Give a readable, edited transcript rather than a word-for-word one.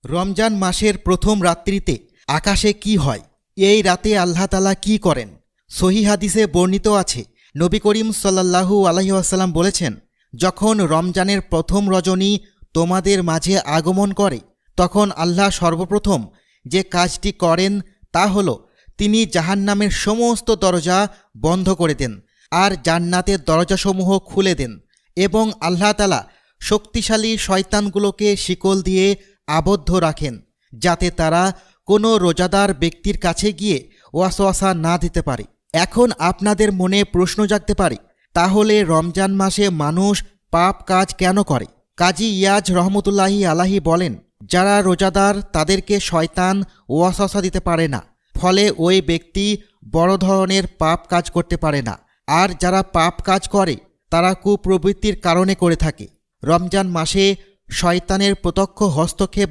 রমজান মাসের প্রথম রাত্রিতে আকাশে কি হয়? এই রাতে আল্লাহ তাআলা কি করেন? সহিহ হাদিসে বর্ণিত আছে, নবী করিম সাল্লাল্লাহু আলাইহি ওয়াসাল্লাম বলেছেন, যখন রমজানের প্রথম রজনী তোমাদের মাঝে আগমন করে তখন আল্লাহ সর্বপ্রথম যে কাজটি করেন তা হল তিনি জাহান্নামের সমস্ত দরজা বন্ধ করে দেন আর জান্নাতের দরজাসমূহ খুলে দেন এবং আল্লাহ তাআলা শক্তিশালী শয়তানগুলোকে শিকল দিয়ে আবদ্ধ রাখেন যাতে তারা কোনো রোজাদার ব্যক্তির কাছে গিয়ে ওয়াসওয়াসা না দিতে পারে। এখন আপনাদের মনে প্রশ্ন জাগতে পারে, তাহলে রমজান মাসে মানুষ পাপ কাজ কেন করে? কাজী ইয়াজ রহমতুল্লাহি আলাইহি বলেন, যারা রোজাদার তাদেরকে শয়তান ওয়াসওয়াসা দিতে পারে না, ফলে ওই ব্যক্তি বড় ধরনের পাপ কাজ করতে পারে না। আর যারা পাপ কাজ করে তারা কুপ্রবৃত্তির কারণে করে থাকে। রমজান মাসে শয়তানের প্রত্যক্ষ হস্তক্ষেপ